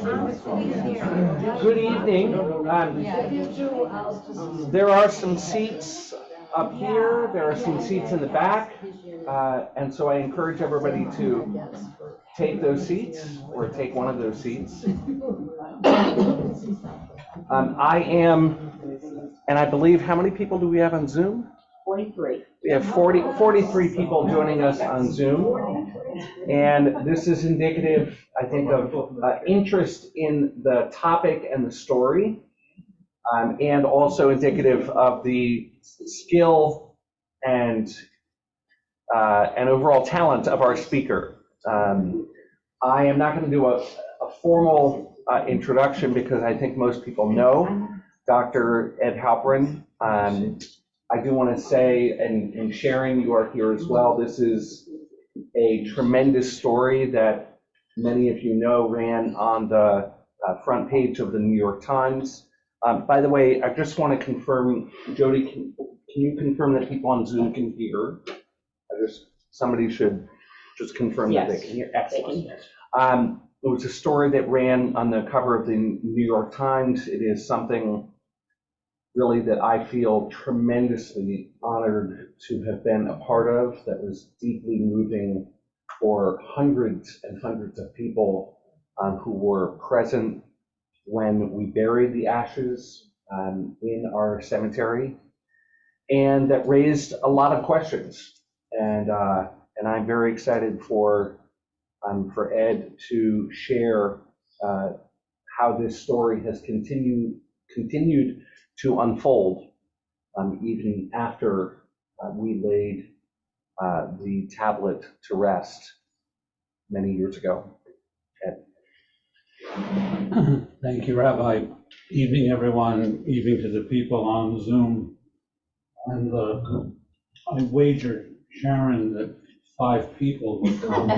Good evening. There are some seats up here. There are some seats in the back. And so I encourage everybody to take those seats or take one of those seats. I am, and I believe, how many people do we have on Zoom? 43. We have 43 people joining us on Zoom. And this is indicative, I think, of interest in the topic and the story, and also indicative of the skill and overall talent of our speaker. I am not going to do a formal introduction because I think most people know Dr. Ed Halperin. I do want to say, and Sharon, you are here as well, this is a tremendous story that many of you know ran on the front page of the New York Times. By the way, I just want to confirm, Jody, can you confirm that people on Zoom can hear? Somebody should just confirm that they can hear. Excellent. It was a story that ran on the cover of the New York Times. It is something really that I feel tremendously honored to have been a part of, that was deeply moving for hundreds and hundreds of people who were present when we buried the ashes in our cemetery, and that raised a lot of questions. And I'm very excited for Ed to share how this story has continued to unfold even after we laid the tablet to rest many years ago. Ed. Thank you, Rabbi. Evening, everyone. Evening to the people on Zoom. And I wagered, Sharon, that 5 people would come.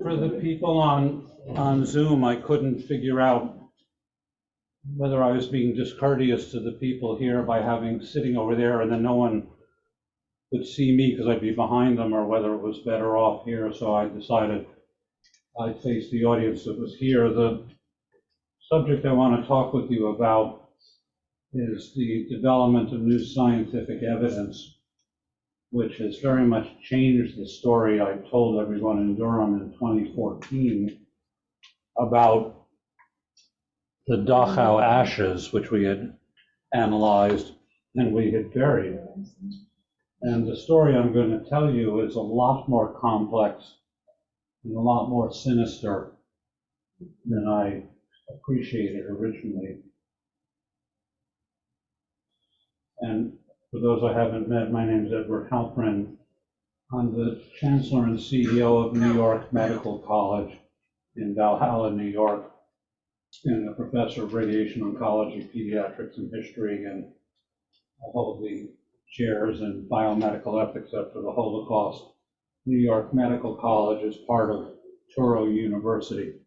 For the people on Zoom, I couldn't figure out whether I was being discourteous to the people here by sitting over there and then no one would see me because I'd be behind them, or whether it was better off here. So I decided I'd face the audience that was here. The subject I want to talk with you about is the development of new scientific evidence, which has very much changed the story I told everyone in Durham in 2014 about the Dachau ashes, which we had analyzed and we had buried. And the story I'm going to tell you is a lot more complex and a lot more sinister than I appreciated originally. And for those I haven't met, my name is Edward Halperin. I'm the Chancellor and CEO of New York Medical College in Valhalla, New York, and a professor of radiation oncology, pediatrics, and history, and I hold the chairs in biomedical ethics after the Holocaust. New York Medical College is part of Durham University.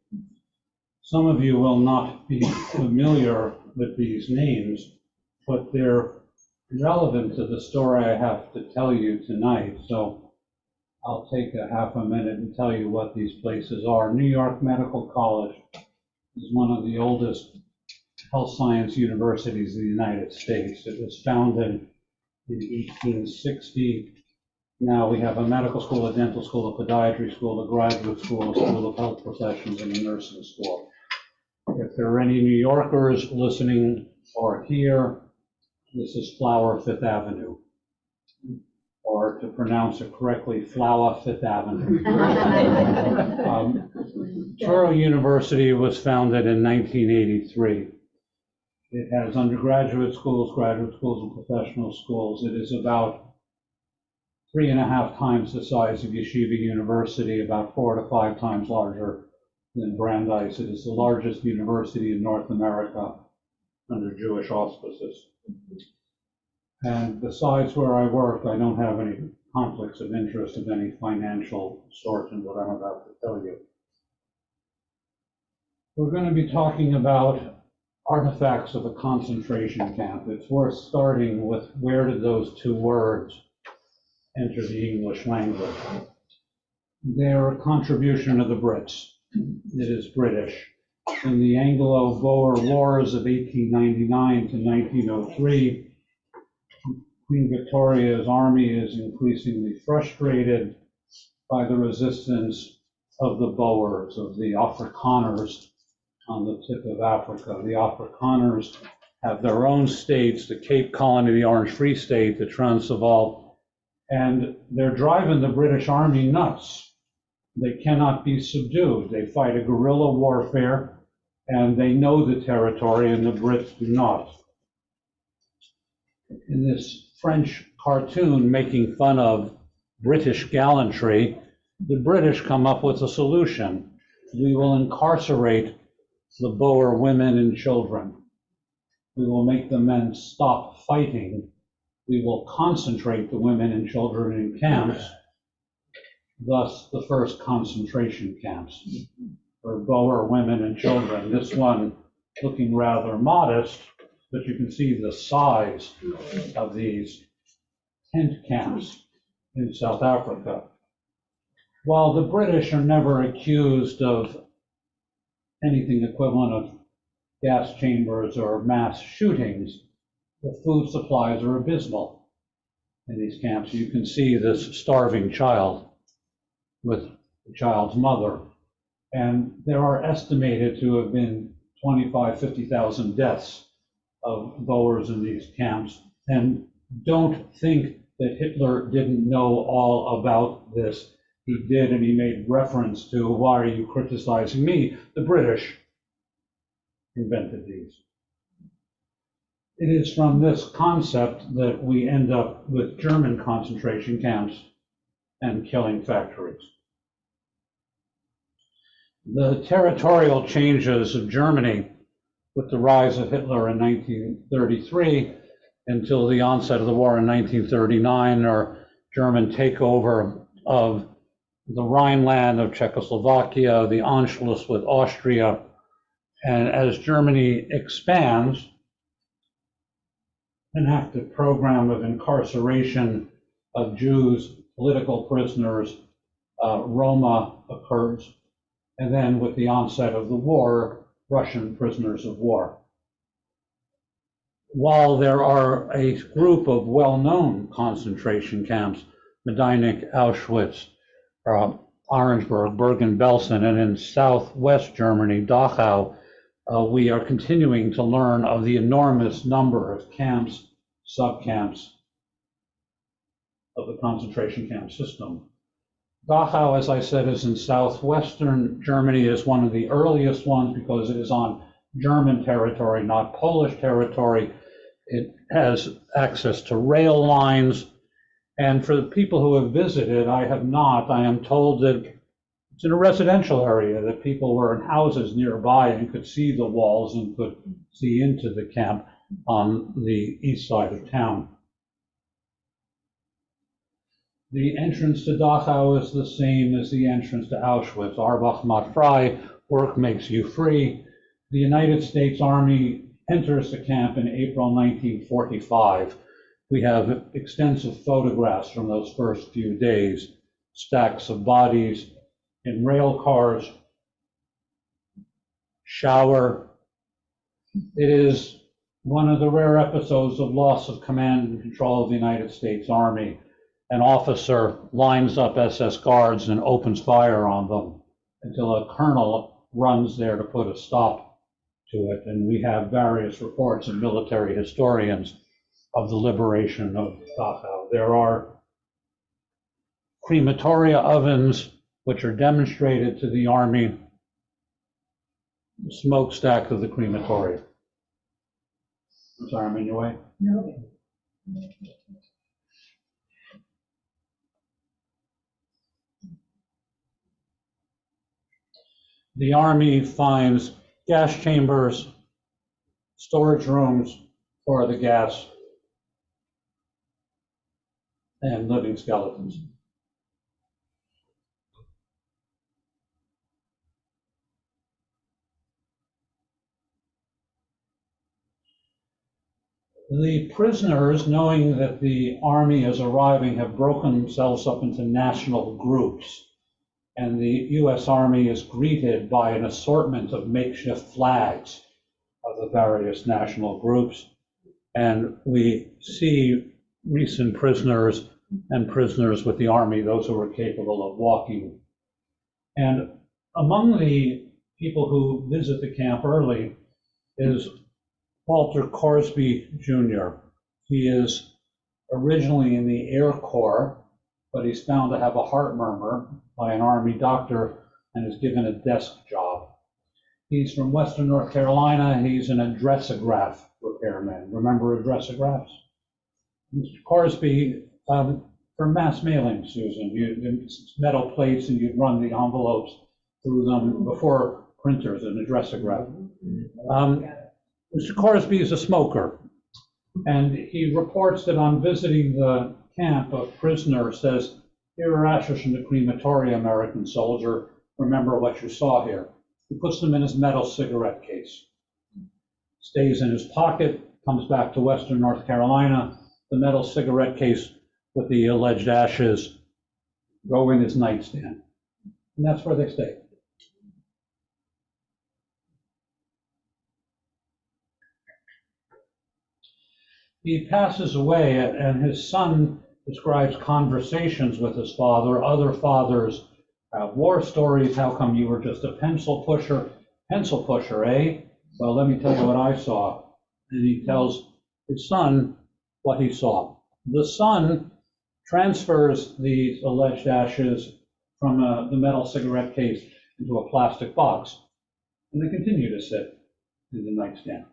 Some of you will not be familiar with these names, but they're relevant to the story I have to tell you tonight. So I'll take a half a minute and tell you what these places are. New York Medical College is one of the oldest health science universities in the United States. It was founded in 1860. Now we have a medical school, a dental school, a podiatry school, a graduate school, a school of health professions, and a nursing school. If there are any New Yorkers listening or here, this is Flower Fifth Avenue. Or to pronounce it correctly, Flower Fifth Avenue. Durham University was founded in 1983. It has undergraduate schools, graduate schools, and professional schools. It is about 3.5 times the size of Yeshiva University, about 4 to 5 times larger than Brandeis. It is the largest university in North America under Jewish auspices. And besides where I work, I don't have any conflicts of interest of any financial sort in what I'm about to tell you. We're going to be talking about artifacts of a concentration camp. It's worth starting with where did those two words enter the English language. They're a contribution of the Brits. It is British. In the Anglo-Boer Wars of 1899 to 1903, Queen Victoria's army is increasingly frustrated by the resistance of the Boers, of the Afrikaners on the tip of Africa. The Afrikaners have their own states, the Cape Colony, the Orange Free State, the Transvaal, and they're driving the British Army nuts. They cannot be subdued. They fight a guerrilla warfare, and they know the territory, and the Brits do not. In this French cartoon making fun of British gallantry, the British come up with a solution. We will incarcerate the Boer women and children. We will make the men stop fighting. We will concentrate the women and children in camps, thus the first concentration camps for Boer women and children. This one looking rather modest, but you can see the size of these tent camps in South Africa. While the British are never accused of anything equivalent of gas chambers or mass shootings, the food supplies are abysmal in these camps. You can see this starving child with the child's mother. And there are estimated to have been 25, 50,000 deaths of Boers in these camps. And don't think that Hitler didn't know all about this. He did, and he made reference to, why are you criticizing me? The British invented these. It is from this concept that we end up with German concentration camps and killing factories. The territorial changes of Germany with the rise of Hitler in 1933 until the onset of the war in 1939, or German takeover of the Rhineland of Czechoslovakia, the Anschluss with Austria. And as Germany expands, an active program of incarceration of Jews, political prisoners, Roma occurs. And then with the onset of the war, Russian prisoners of war. While there are a group of well-known concentration camps, Majdanek, Auschwitz, Orangeburg, Bergen-Belsen, and in southwest Germany, Dachau, we are continuing to learn of the enormous number of camps, sub-camps of the concentration camp system. Dachau, as I said, is in southwestern Germany, is one of the earliest ones because it is on German territory, not Polish territory. It has access to rail lines. And for the people who have visited, I have not, I am told that it's in a residential area, that people were in houses nearby and could see the walls and could see into the camp on the east side of town. The entrance to Dachau is the same as the entrance to Auschwitz. Arbach macht frei, work makes you free. The United States Army enters the camp in April 1945. We have extensive photographs from those first few days, stacks of bodies in rail cars, shower. It is one of the rare episodes of loss of command and control of the United States Army. An officer lines up SS guards and opens fire on them until a colonel runs there to put a stop to it. And we have various reports of military historians of the liberation of Dachau. There are crematoria ovens which are demonstrated to the army, the smokestack of the crematoria. I'm sorry, I'm in your way? No. The army finds gas chambers, storage rooms for the gas, and living skeletons. The prisoners, knowing that the army is arriving, have broken themselves up into national groups. And the US Army is greeted by an assortment of makeshift flags of the various national groups. And we see recent prisoners and prisoners with the army, those who were capable of walking. And among the people who visit the camp early is Walter Coresby Jr. He is originally in the Air Corps, but he's found to have a heart murmur by an Army doctor and is given a desk job. He's from Western North Carolina. He's an addressograph repairman. Remember addressagraphs? Mr. Coresby, for mass mailing, Susan, it's metal plates and you'd run the envelopes through them before printers, an addressograph. Mr. Coresby is a smoker, and he reports that on visiting the camp, a prisoner says, "Here are ashes from the crematorium, American soldier. Remember what you saw here." He puts them in his metal cigarette case. Stays in his pocket, comes back to Western North Carolina. The metal cigarette case with the alleged ashes go in his nightstand. And that's where they stay. He passes away, and his son describes conversations with his father. Other fathers have war stories. How come you were just a pencil pusher? Pencil pusher, eh? Well, let me tell you what I saw. And he tells his son what he saw. The son transfers the alleged ashes from the metal cigarette case into a plastic box, and they continue to sit in the nightstand.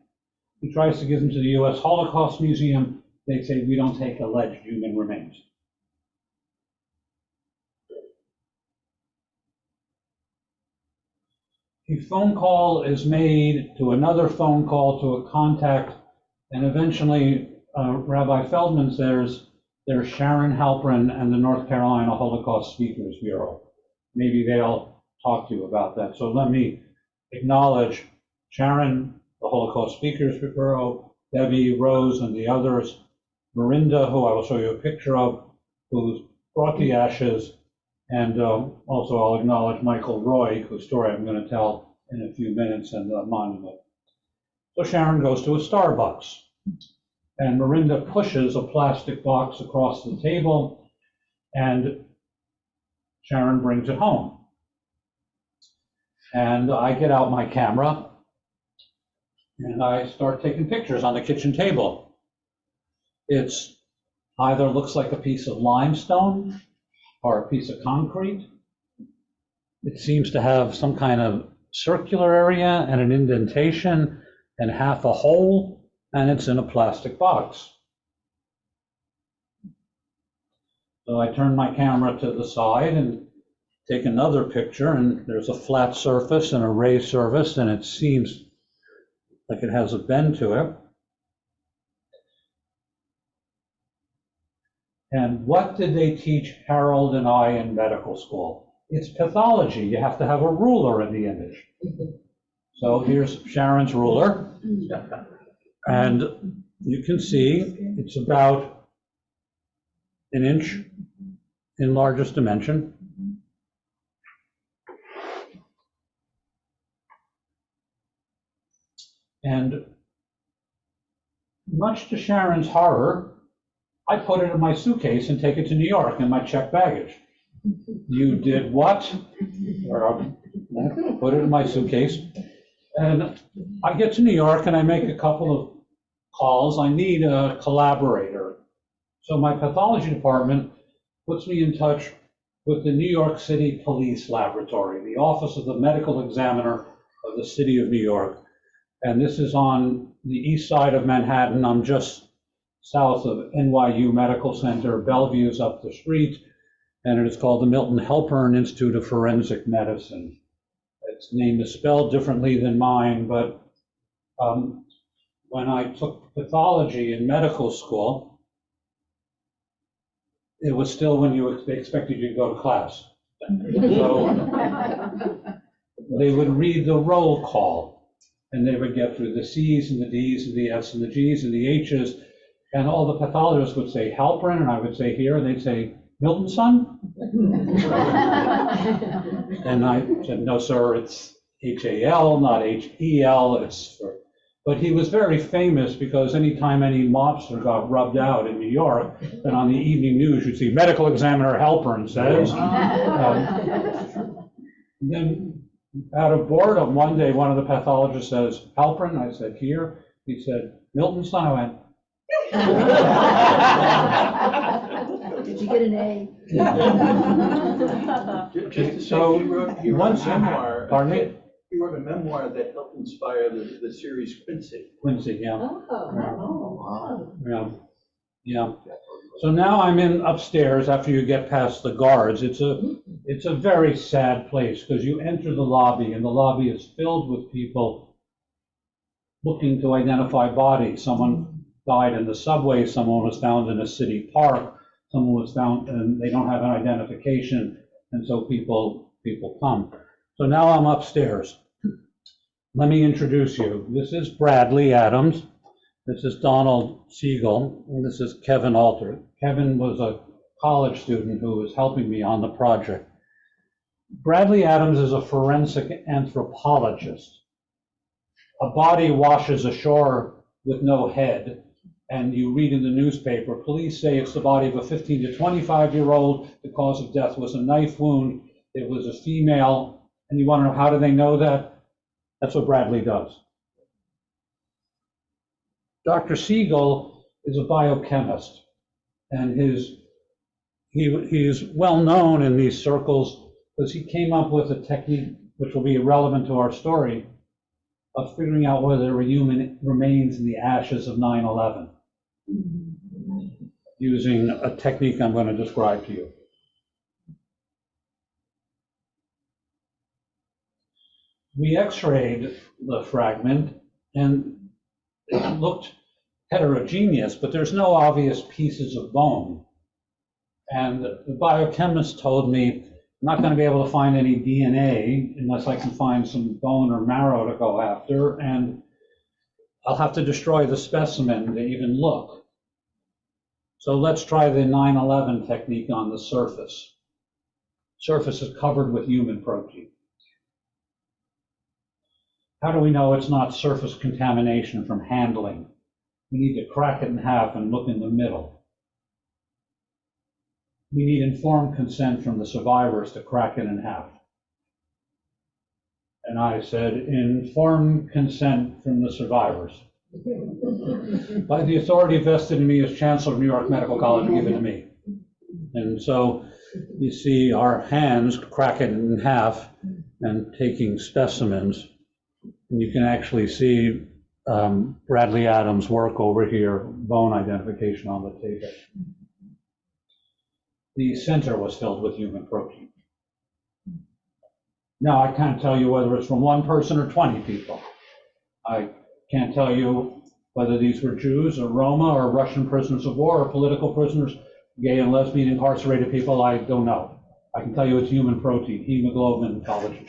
He tries to give them to the U.S. Holocaust Museum. They say, "We don't take alleged human remains." A phone call is made to another phone call to a contact, and eventually Rabbi Feldman says, "There's Sharon Halperin and the North Carolina Holocaust Speakers Bureau. Maybe they'll talk to you about that." So let me acknowledge Sharon, the Holocaust Speakers Bureau, Debbie, Rose, and the others, Marinda, who I will show you a picture of, who brought the ashes, and also I'll acknowledge Michael Roy, whose story I'm going to tell in a few minutes, and the monument. So Sharon goes to a Starbucks, and Marinda pushes a plastic box across the table, and Sharon brings it home. And I get out my camera, and I start taking pictures on the kitchen table. It's either looks like a piece of limestone or a piece of concrete. It seems to have some kind of circular area and an indentation and half a hole, and it's in a plastic box. So I turn my camera to the side and take another picture, and there's a flat surface and a raised surface, and it seems like it has a bend to it. And what did they teach Harold and I in medical school? It's pathology. You have to have a ruler in the image. So here's Sharon's ruler. And you can see it's about an inch in largest dimension. And much to Sharon's horror, I put it in my suitcase and take it to New York in my checked baggage. You did what? Put it in my suitcase. And I get to New York and I make a couple of calls. I need a collaborator. So my pathology department puts me in touch with the New York City Police Laboratory, the Office of the Medical Examiner of the City of New York. And this is on the east side of Manhattan. I'm just south of NYU Medical Center. Bellevue's up the street, and it is called the Milton Halperin Institute of Forensic Medicine. Its name is spelled differently than mine, but when I took pathology in medical school, it was still when they expected you to go to class. So they would read the roll call, and they would get through the C's and the D's and the F's and the G's and the H's, and all the pathologists would say Halperin, and I would say here, and they'd say, Milton's son? And I said, no, sir, it's H-A-L, not H-E-L, it's for... But he was very famous because anytime any mobster got rubbed out in New York, then on the evening news, you'd see medical examiner Halperin says. Then out of boredom, one day, one of the pathologists says, Halperin, I said, here. He said, Milton's son. I went, did you get an A? So he wrote a once, memoir. pardon me? He wrote a memoir that helped inspire the series Quincy. Quincy, yeah. Oh. Yeah. So now I'm in upstairs after you get past the guards. It's a very sad place because you enter the lobby and the lobby is filled with people looking to identify bodies. Someone died in the subway, someone was found in a city park, someone was found and they don't have an identification, and so people come. So now I'm upstairs. Let me introduce you. This is Bradley Adams. This is Donald Siegel, and this is Kevin Alter. Kevin was a college student who was helping me on the project. Bradley Adams is a forensic anthropologist. A body washes ashore with no head, and you read in the newspaper, police say it's the body of a 15 to 25-year-old. The cause of death was a knife wound. It was a female. And you want to know, how do they know that? That's what Bradley does. Dr. Siegel is a biochemist, and he is well known in these circles because he came up with a technique which will be relevant to our story of figuring out whether there were human remains in the ashes of 9/11 using a technique I'm going to describe to you. We x-rayed the fragment and it looked heterogeneous, but there's no obvious pieces of bone. And the biochemist told me, I'm not going to be able to find any DNA unless I can find some bone or marrow to go after, and I'll have to destroy the specimen to even look. So let's try the 9/11 technique on the surface. Surface is covered with human protein. How do we know it's not surface contamination from handling? We need to crack it in half and look in the middle. We need informed consent from the survivors to crack it in half. And I said, informed consent from the survivors. By the authority vested in me as Chancellor of New York Medical College, give it to me. And so you see our hands crack it in half and taking specimens. And you can actually see Bradley Adams' work over here, bone identification on the table. The center was filled with human protein. Now, I can't tell you whether it's from one person or 20 people. I can't tell you whether these were Jews or Roma or Russian prisoners of war or political prisoners, gay and lesbian incarcerated people. I don't know. I can tell you it's human protein, hemoglobin, collagen.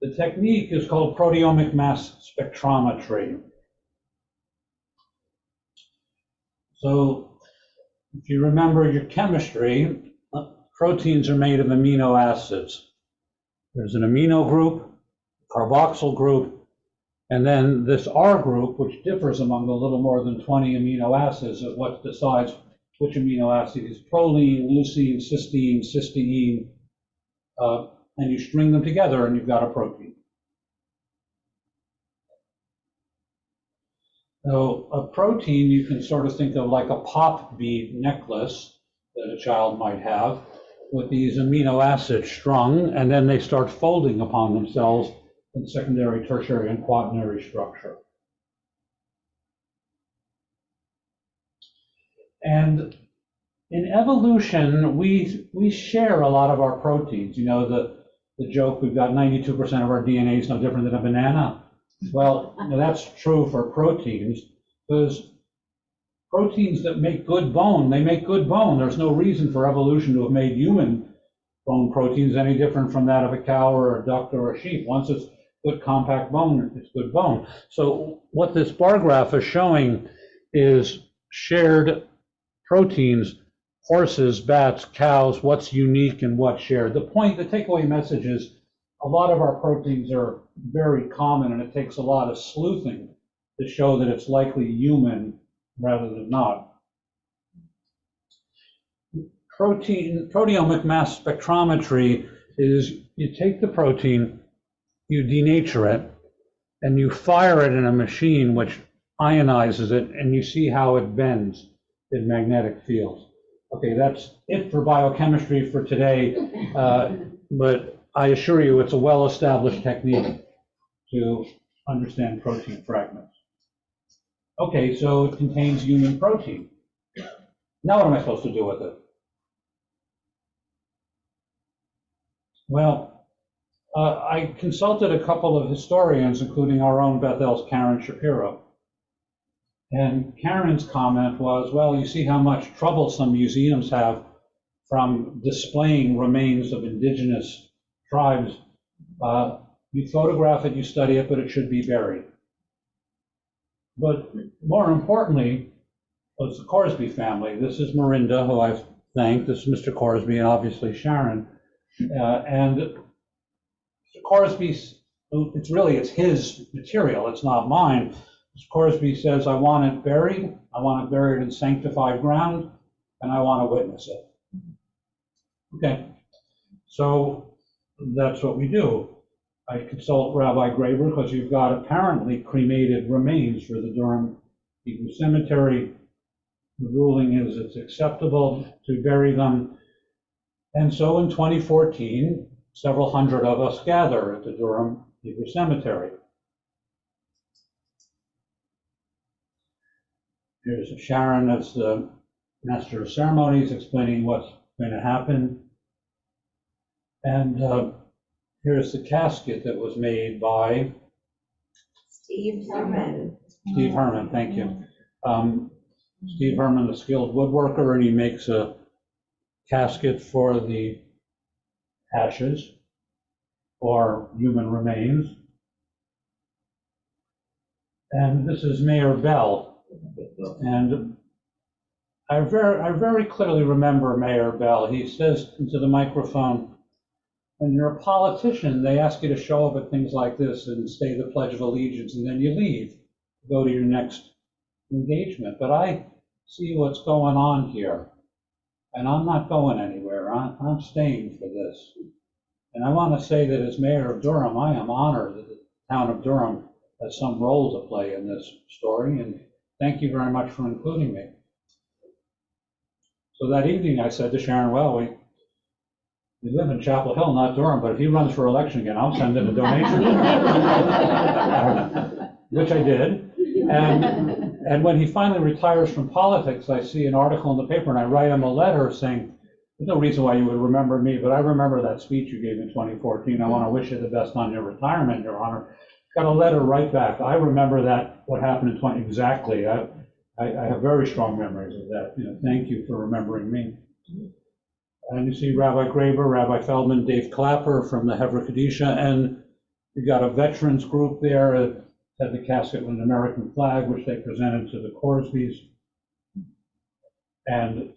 The technique is called proteomic mass spectrometry. So if you remember your chemistry, proteins are made of amino acids. There's an amino group, carboxyl group, and then this R group, which differs among the little more than 20 amino acids, is what decides which amino acid is proline, leucine, cysteine, cysteine, and you string them together and you've got a protein. So a protein you can sort of think of like a pop bead necklace that a child might have with these amino acids strung, and then they start folding upon themselves in secondary, tertiary, and quaternary structure. And in evolution, we share a lot of our proteins. You know, the joke, we've got 92% of our DNA is no different than a banana. Well, that's true for proteins, because proteins that make good bone, they make good bone. There's no reason for evolution to have made human bone proteins any different from that of a cow or a duck or a sheep. Once it's good compact bone, it's good bone. So what this bar graph is showing is shared proteins, horses, bats, cows, what's unique and what's shared. The takeaway message is a lot of our proteins are very common, and it takes a lot of sleuthing to show that it's likely human rather than not. Proteomic mass spectrometry is you take the protein, you denature it, and you fire it in a machine which ionizes it, and you see how it bends in magnetic fields. Okay, that's it for biochemistry for today, but I assure you it's a well-established technique to understand protein fragments. Okay, so it contains human protein. Now what am I supposed to do with it? Well, I consulted a couple of historians, including our own Bethel's Karen Shapiro. And Karen's comment was, well, you see how much trouble some museums have from displaying remains of indigenous tribes. You photograph it, you study it, but it should be buried. But more importantly, was the Coresby family. This is Marinda, who I've thanked. This is Mr. Coresby, and obviously Sharon. And Mr. Coresby's, it's his material, it's not mine. Mr. Coresby says, I want it buried in sanctified ground, and I want to witness it. Okay, so that's what we do. I consult Rabbi Graber because you've got apparently cremated remains for the Durham Hebrew Cemetery. The ruling is it's acceptable to bury them. And so in 2014, several hundred of us gather at the Durham Hebrew Cemetery. Here's Sharon as the master of ceremonies explaining what's going to happen. And here's the casket that was made by Steve Herman. Steve Herman, thank you. Steve Herman, a skilled woodworker, and he makes a casket for the ashes or human remains. And this is Mayor Bell. And I very clearly remember Mayor Bell. He says into the microphone, when you're a politician, they ask you to show up at things like this and say the Pledge of Allegiance, and then you leave, go to your next engagement. But I see what's going on here, and I'm not going anywhere. I'm staying for this. And I want to say that as mayor of Durham, I am honored that the town of Durham has some role to play in this story, and thank you very much for including me. So that evening I said to Sharon, well, we live in Chapel Hill, not Durham, but if he runs for election again, I'll send him a donation. Which I did. And when he finally retires from politics, I see an article in the paper and I write him a letter saying, there's no reason why you would remember me, but I remember that speech you gave in 2014. I want to wish you the best on your retirement, Your Honor. Got a letter right back. I remember that, what happened in 20, exactly. I have very strong memories of that. Thank you for remembering me. And you see Rabbi Graber, Rabbi Feldman, Dave Clapper from the Hevra Kadisha, and you got a veterans group there that had the casket with an American flag, which they presented to the Coresbys. And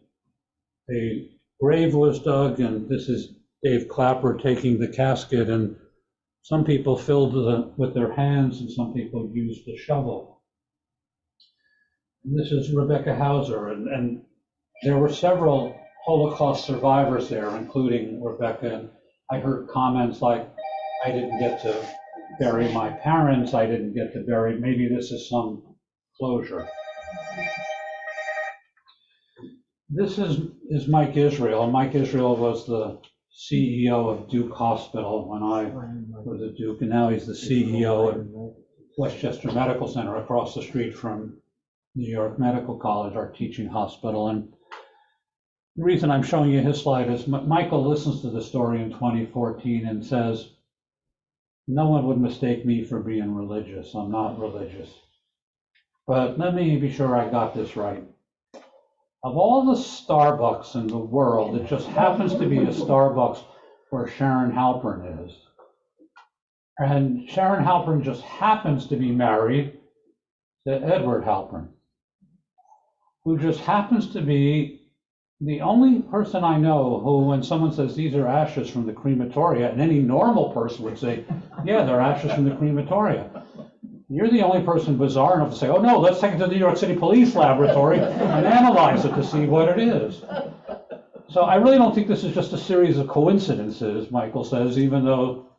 a grave was dug, and this is Dave Clapper taking the casket, and some people filled with their hands, and some people used a shovel. And this is Rebecca Hauser, and there were several Holocaust survivors there, including Rebecca, and I heard comments like, I didn't get to bury my parents, I didn't get to bury, maybe this is some closure. This is Mike Israel. Mike Israel was the CEO of Duke Hospital when I was at Duke, and now he's the CEO at Westchester Medical Center across the street from New York Medical College, our teaching hospital. And the reason I'm showing you his slide is Michael listens to the story in 2014 and says, no one would mistake me for being religious. I'm not religious. But let me be sure I got this right. of all the Starbucks in the world, it just happens to be a Starbucks where Sharon Halperin is. And Sharon Halperin just happens to be married to Edward Halperin, who just happens to be the only person I know who, when someone says these are ashes from the crematoria, and any normal person would say, yeah, they're ashes from the crematoria. You're the only person bizarre enough to say, oh no, let's take it to the New York City Police Laboratory and analyze it to see what it is. So I really don't think this is just a series of coincidences, Michael says, even though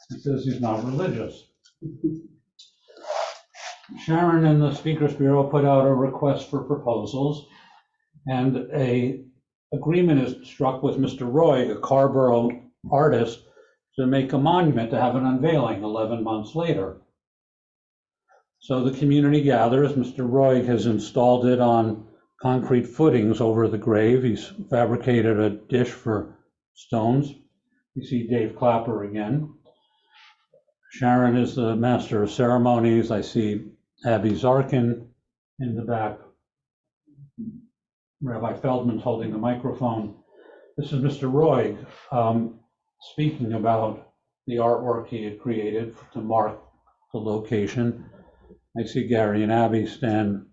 he says he's not religious. Sharon and the Speakers Bureau put out a request for proposals, and an agreement is struck with Mr. Roy, a Carborough artist, to make a monument, to have an unveiling 11 months later. So the community gathers. Mr. Roy has installed it on concrete footings over the grave. He's fabricated a dish for stones. You see Dave Clapper again. Sharon is the master of ceremonies. I see Abby Zarkin in the back. Rabbi Feldman's holding the microphone. This is Mr. Roy speaking about the artwork he had created to mark the location. I see Gary and Abby stand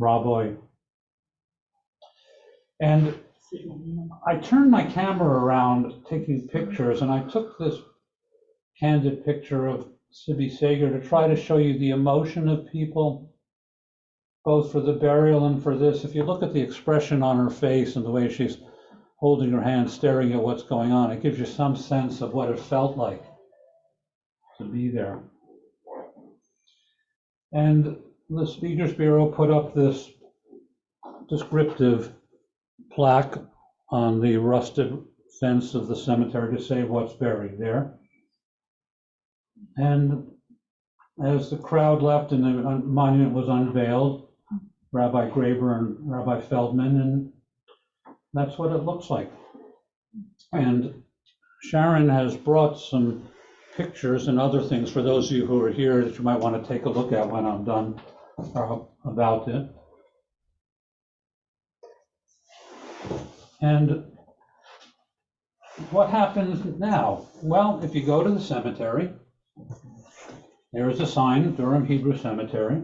Raboy. And I turned my camera around taking pictures, and I took this candid picture of Sibby Sager to try to show you the emotion of people, both for the burial and for this. If you look at the expression on her face and the way she's holding her hand, staring at what's going on, it gives you some sense of what it felt like to be there. And the Speakers Bureau put up this descriptive plaque on the rusted fence of the cemetery to say what's buried there. And as the crowd left and the monument was unveiled, Rabbi Graber and Rabbi Feldman, and that's what it looks like. And Sharon has brought some pictures and other things for those of you who are here that you might want to take a look at when I'm done about it. And what happens now? Well, if you go to the cemetery, there is a sign, Durham Hebrew Cemetery,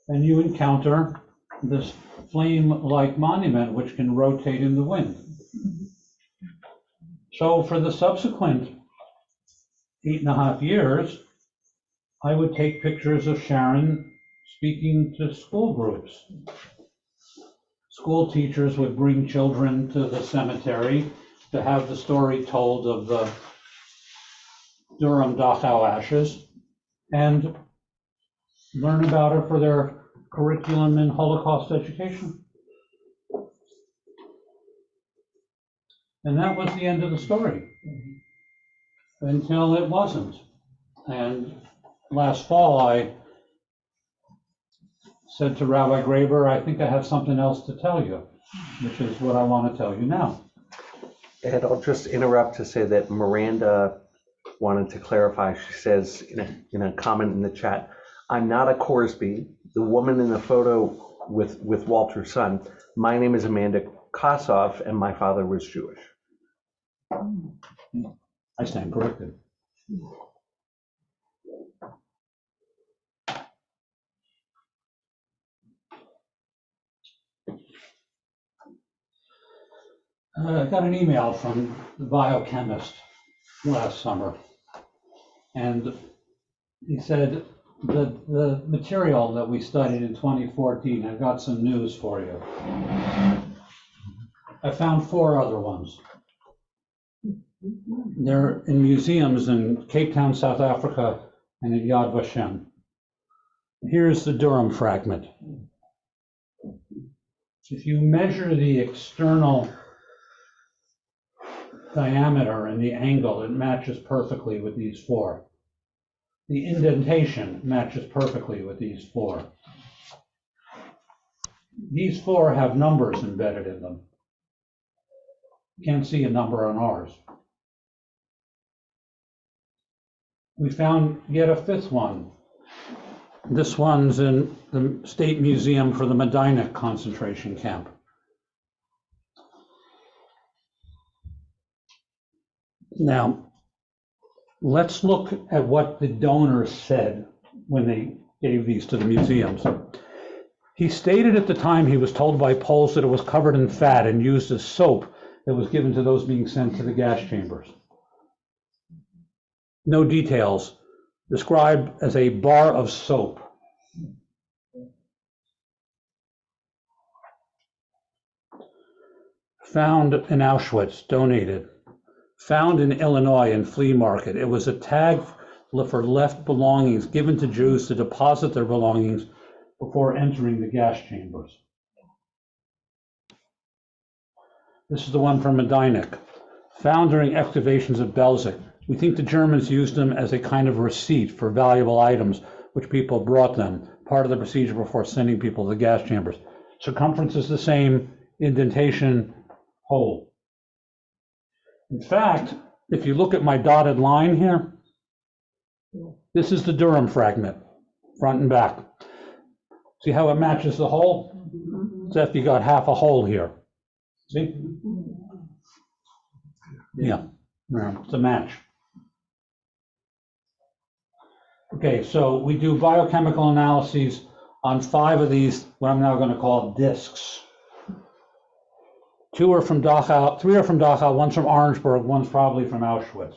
and you encounter this flame-like monument which can rotate in the wind. So for the subsequent 8.5 years, I would take pictures of Sharon speaking to school groups. School teachers would bring children to the cemetery to have the story told of the Durham Dachau ashes and learn about it for their curriculum in Holocaust education. And that was the end of the story until it wasn't. And last fall, I said to Rabbi Graber, I think I have something else to tell you, which is what I want to tell you now. And I'll just interrupt to say that Miranda wanted to clarify. She says in a comment in the chat, I'm not a Corsby, the woman in the photo with Walter's son. My name is Amanda Kossoff, and my father was Jewish. I stand corrected. I got an email from the biochemist last summer, and he said that the material that we studied in 2014, I've got some news for you. I found 4 other ones. They're in museums in Cape Town, South Africa, and in Yad Vashem. Here's the Durham fragment. If you measure the external diameter and the angle, it matches perfectly with these 4. The indentation matches perfectly with these 4. These 4 have numbers embedded in them. Can't see a number on ours. We found yet a 5th one. This one's in the State Museum for the Medina concentration camp. Now, let's look at what the donors said when they gave these to the museums. He stated at the time he was told by Poles that it was covered in fat and used as soap that was given to those being sent to the gas chambers. No details. Described as a bar of soap. Found in Auschwitz, donated. Found in Illinois in flea market. It was a tag for left belongings given to Jews to deposit their belongings before entering the gas chambers. This is the one from Medinek. Found during excavations at Belzec. We think the Germans used them as a kind of receipt for valuable items which people brought them, part of the procedure before sending people to the gas chambers. Circumference is the same, indentation, hole. In fact, if you look at my dotted line here, this is the Durham fragment, front and back. See how it matches the hole? Except you got half a hole here. See? Yeah, it's a match. Okay, so we do biochemical analyses on 5 of these, what I'm now going to call discs. 2 are from Dachau, 3 are from Dachau, 1's from Orangeburg, 1's probably from Auschwitz.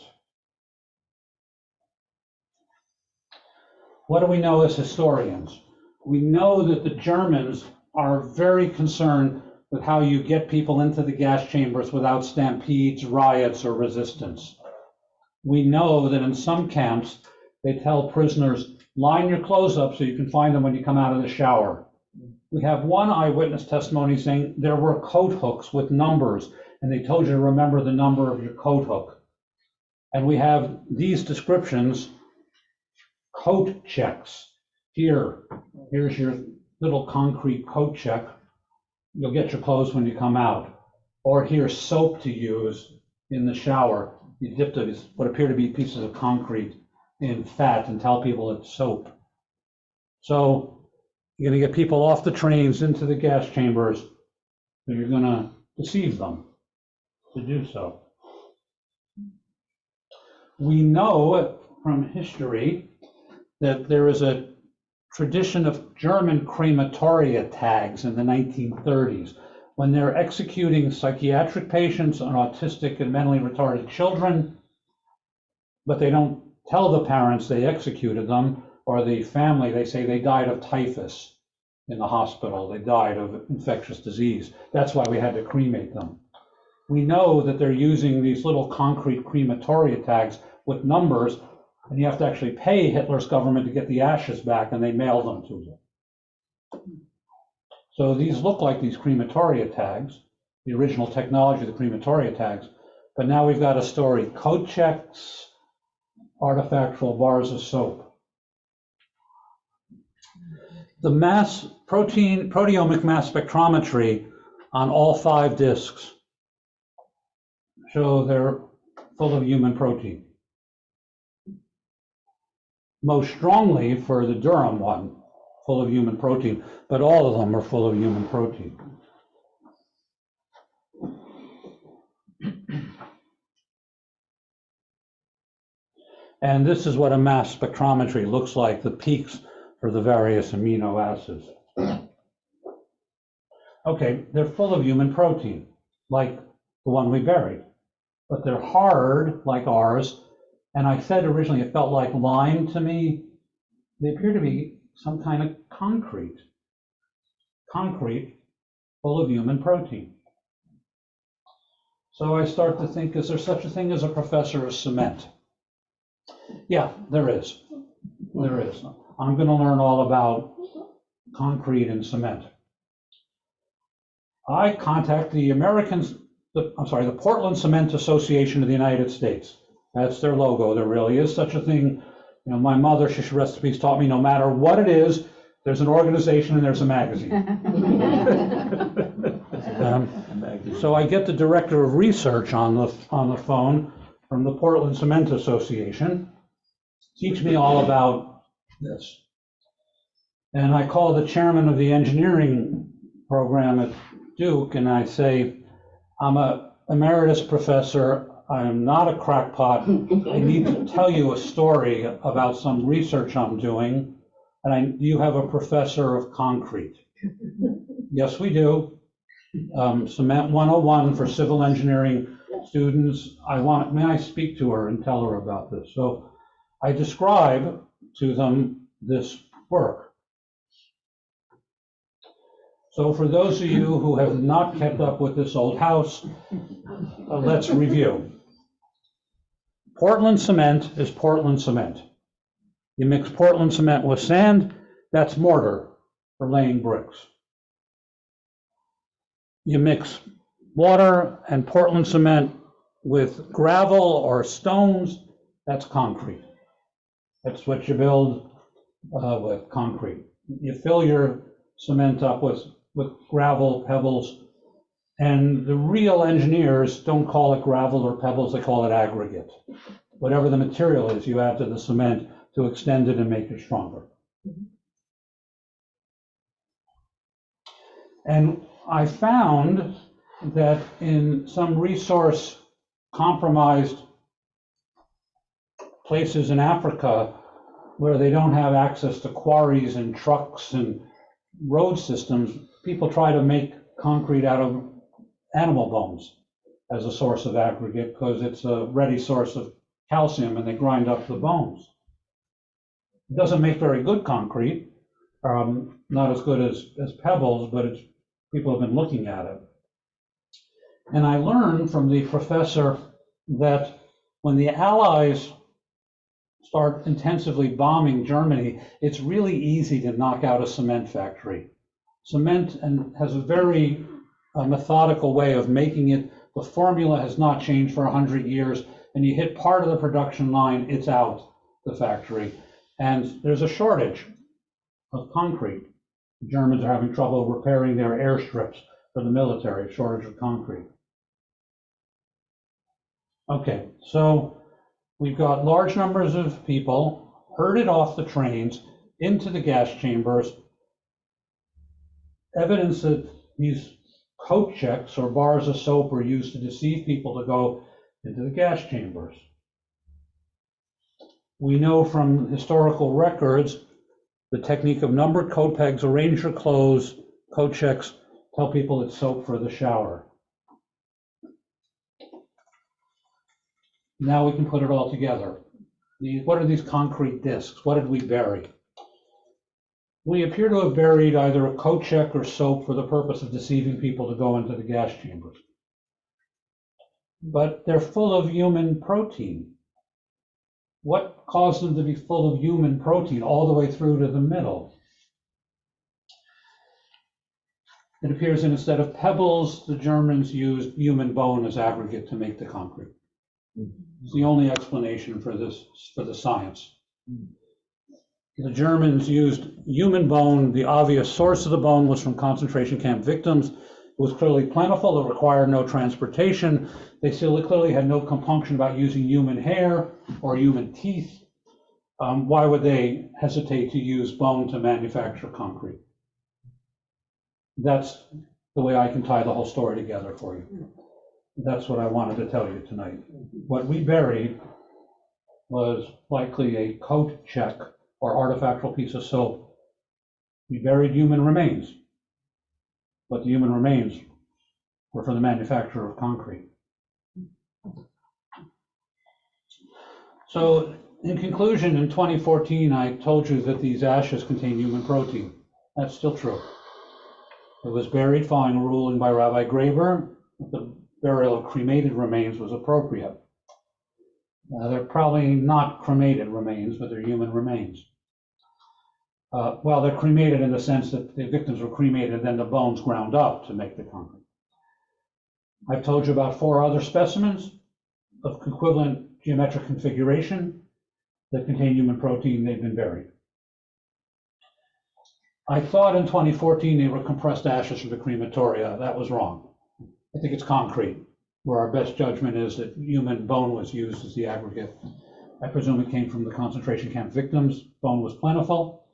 What do we know as historians? We know that the Germans are very concerned with how you get people into the gas chambers without stampedes, riots, or resistance. We know that in some camps, they tell prisoners, line your clothes up so you can find them when you come out of the shower. We have one eyewitness testimony saying there were coat hooks with numbers, and they told you to remember the number of your coat hook. And we have these descriptions, coat checks. Here's your little concrete coat check. You'll get your clothes when you come out. Or here's soap to use in the shower. You dip these, what appear to be pieces of concrete in fat and tell people it's soap. So you're going to get people off the trains into the gas chambers, so you're going to deceive them to do so. We know from history that there is a tradition of German crematoria tags in the 1930s when they're executing psychiatric patients and autistic and mentally retarded children, but they don't tell the parents they executed them, or the family, they say they died of typhus in the hospital, they died of infectious disease. That's why we had to cremate them. We know that they're using these little concrete crematoria tags with numbers, and you have to actually pay Hitler's government to get the ashes back, and they mail them to you. So these look like these crematoria tags, the original technology of the crematoria tags, but now we've got a story, coat checks, artifactual bars of soap. The proteomic mass spectrometry on all 5 discs show they're full of human protein. Most strongly for the Durham one, full of human protein, but all of them are full of human protein. And this is what a mass spectrometry looks like, the peaks for the various amino acids. Okay, they're full of human protein, like the one we buried, but they're hard like ours. And I said originally it felt like lime to me. They appear to be some kind of concrete full of human protein. So I start to think, is there such a thing as a professor of cement? Yeah, there is. There is. I'm going to learn all about concrete and cement. I contact the the Portland Cement Association of the United States. That's their logo. There really is such a thing. You know, my mother, she should rest in peace, taught me no matter what it is, there's an organization and there's a magazine. So I get the director of research on the phone from the Portland Cement Association. Teach me all about this. And I call the chairman of the engineering program at Duke and I say, I'm an emeritus professor. I am not a crackpot. I need to tell you a story about some research I'm doing. And you have a professor of concrete. Yes, we do. Cement 101 for civil engineering students. May I speak to her and tell her about this? So I describe to them this work. So for those of you who have not kept up with this old house, let's review. Portland cement is Portland cement. You mix Portland cement with sand, that's mortar for laying bricks. You mix water and Portland cement with gravel or stones, that's concrete. That's what you build with concrete. You fill your cement up with gravel, pebbles, and the real engineers don't call it gravel or pebbles, they call it aggregate. Whatever the material is, you add to the cement to extend it and make it stronger. And I found that in some resource compromised places in Africa where they don't have access to quarries and trucks and road systems, people try to make concrete out of animal bones as a source of aggregate because it's a ready source of calcium and they grind up the bones. It doesn't make very good concrete, not as good as pebbles, but people have been looking at it. And I learned from the professor that when the Allies start intensively bombing Germany, it's really easy to knock out a cement factory. Cement has a very methodical way of making it. The formula has not changed for 100 years, and you hit part of the production line, it's out the factory. And there's a shortage of concrete. The Germans are having trouble repairing their airstrips for the military, shortage of concrete. Okay, so we've got large numbers of people herded off the trains into the gas chambers. Evidence that these coat checks or bars of soap were used to deceive people to go into the gas chambers. We know from historical records the technique of numbered coat pegs, arrange your clothes, coat checks, tell people it's soap for the shower. Now we can put it all together. What are these concrete discs? What did we bury? We appear to have buried either a coat check or soap for the purpose of deceiving people to go into the gas chambers. But they're full of human protein. What caused them to be full of human protein all the way through to the middle? It appears that instead of pebbles, the Germans used human bone as aggregate to make the concrete. It's the only explanation for this, for the science. The Germans used human bone. The obvious source of the bone was from concentration camp victims. It was clearly plentiful. It required no transportation. They still clearly had no compunction about using human hair or human teeth. Why would they hesitate to use bone to manufacture concrete? That's the way I can tie the whole story together for you. That's what I wanted to tell you tonight. What we buried was likely a coat check or artifactual piece of soap. We buried human remains, but the human remains were for the manufacture of concrete. So in conclusion, in 2014, I told you that these ashes contain human protein. That's still true. It was buried following a ruling by Rabbi Graber that the burial of cremated remains was appropriate. They're probably not cremated remains, but they're human remains. Well, they're cremated in the sense that the victims were cremated and then the bones ground up to make the concrete. I've told you about 4 other specimens of equivalent geometric configuration that contain human protein. They've been buried. I thought in 2014 they were compressed ashes from the crematoria. That was wrong. I think it's concrete, where our best judgment is that human bone was used as the aggregate. I presume it came from the concentration camp victims. Bone was plentiful.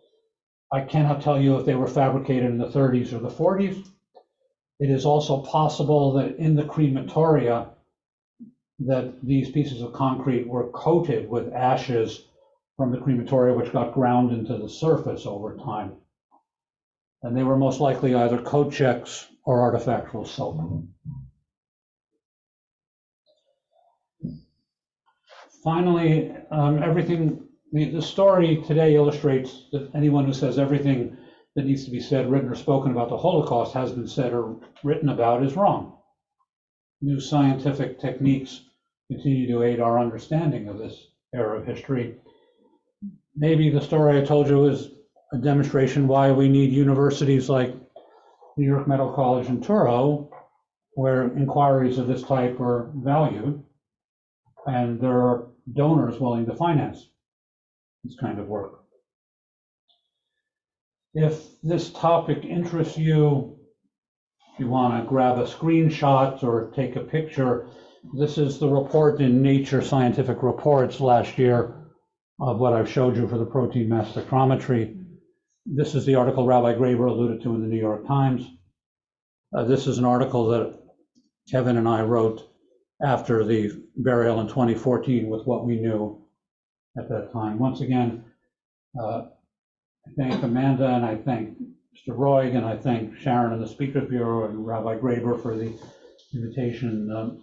I cannot tell you if they were fabricated in the 30s or the 40s. It is also possible that in the crematoria, that these pieces of concrete were coated with ashes from the crematoria, which got ground into the surface over time. And they were most likely either coat checks or artifactual soap. Finally, the story today illustrates that anyone who says everything that needs to be said, written, or spoken about the Holocaust has been said or written about is wrong. New scientific techniques continue to aid our understanding of this era of history. Maybe the story I told you is a demonstration why we need universities like New York Medical College in Durham, where inquiries of this type are valued, and there are donors willing to finance this kind of work. If this topic interests you, if you want to grab a screenshot or take a picture, this is the report in Nature Scientific Reports last year of what I've showed you for the protein mass spectrometry. This is the article Rabbi Graber alluded to in the New York Times. This is an article that Kevin and I wrote after the burial in 2014 with what we knew at that time. Once again, I thank Amanda, and I thank Mr. Roig, and I thank Sharon and the Speakers Bureau and Rabbi Graber for the invitation.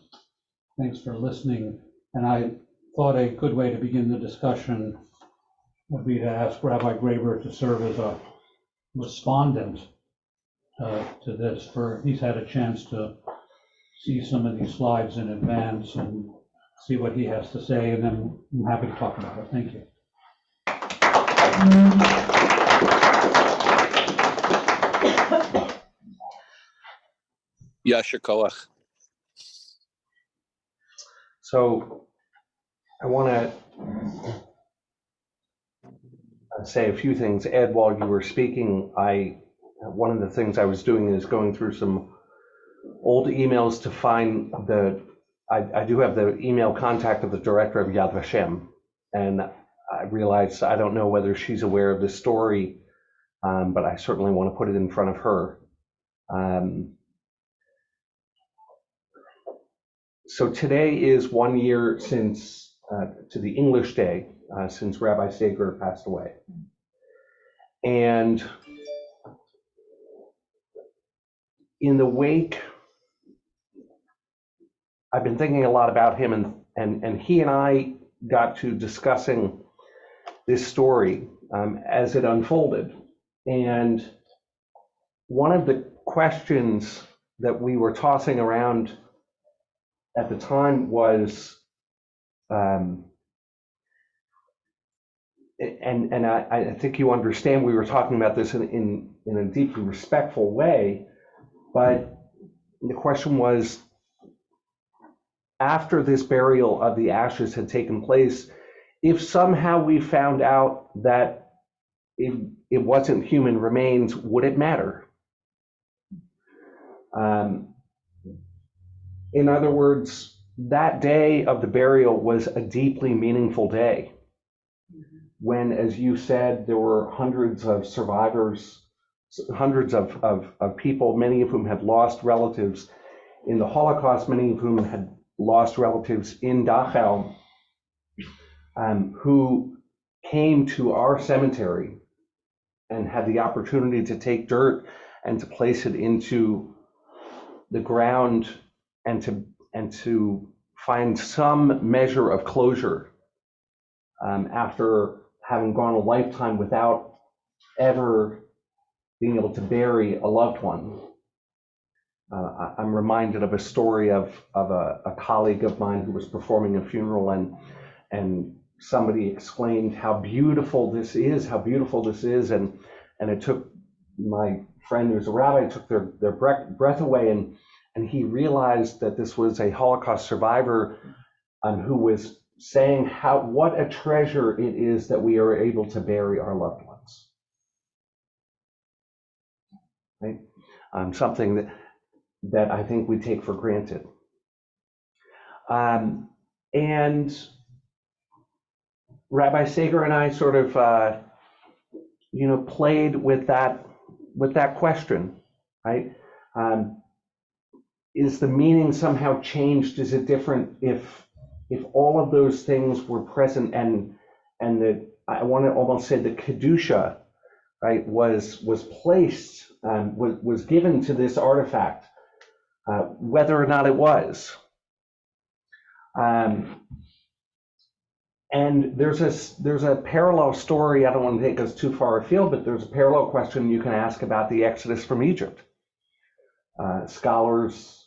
Thanks for listening. And I thought a good way to begin the discussion would be to ask Rabbi Graber to serve as a respondent to this. He's had a chance to see some of these slides in advance and see what he has to say, and then I'm happy to talk about it. Thank you. Yasher Koach. So I want to say a few things. Ed, while you were speaking, one of the things I was doing is going through some old emails to find I do have the email contact of the director of Yad Vashem, and I realized I don't know whether she's aware of this story, but I certainly want to put it in front of her. So today is 1 year since, to the English day, since Rabbi Sager passed away. And in the wake, I've been thinking a lot about him, and he and I got to discussing this story as it unfolded. And one of the questions that we were tossing around at the time was, and I think you understand we were talking about this in a deeply respectful way, but the question was, after this burial of the ashes had taken place, if somehow we found out that it wasn't human remains, would it matter? In other words, that day of the burial was a deeply meaningful day, when, as you said, there were hundreds of survivors, hundreds of people, many of whom had lost relatives in the Holocaust, many of whom had lost relatives in Dachau, who came to our cemetery and had the opportunity to take dirt and to place it into the ground and to find some measure of closure after having gone a lifetime without ever being able to bury a loved one. I'm reminded of a story of a colleague of mine who was performing a funeral, and somebody exclaimed, how beautiful this is, and it took my friend who's a rabbi, took their breath away, and he realized that this was a Holocaust survivor who was saying what a treasure it is that we are able to bury our loved ones. Right? Something that I think we take for granted. And Rabbi Sager and I sort of played with that question, right? Is the meaning somehow changed? Is it different if all of those things were present and I want to almost say the kedusha, right, was placed, was given to this artifact, whether or not it was. And there's a parallel story. I don't want to take us too far afield, but there's a parallel question you can ask about the Exodus from Egypt. Scholars,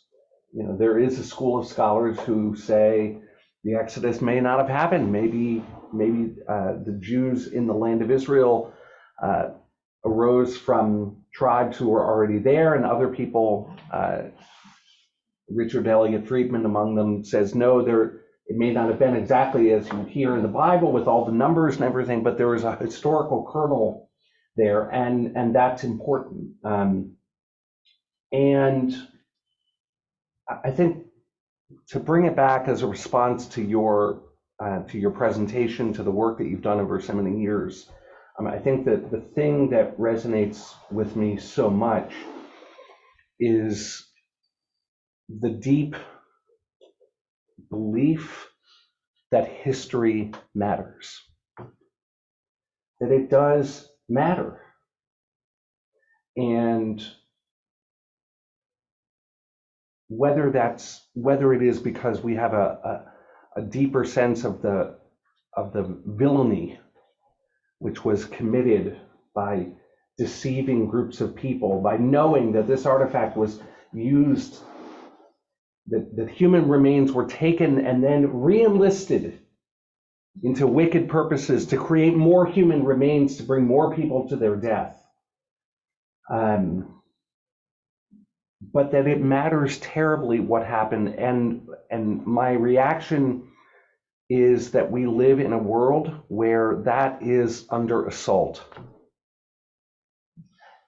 there is a school of scholars who say the Exodus may not have happened. Maybe the Jews in the land of Israel arose from tribes who were already there, and other people, Richard Elliott Friedman among them, says no, it may not have been exactly as you hear in the Bible with all the numbers and everything, but there was a historical kernel there, and that's important. And I think to bring it back as a response to your presentation, to the work that you've done over so many years, I think that the thing that resonates with me so much is the deep belief that history matters, that it does matter. And whether it is because we have a deeper sense of the villainy which was committed by deceiving groups of people, by knowing that this artifact was used, that human remains were taken and then re-enlisted into wicked purposes to create more human remains to bring more people to their death. But that it matters terribly what happened. And my reaction is that we live in a world where that is under assault.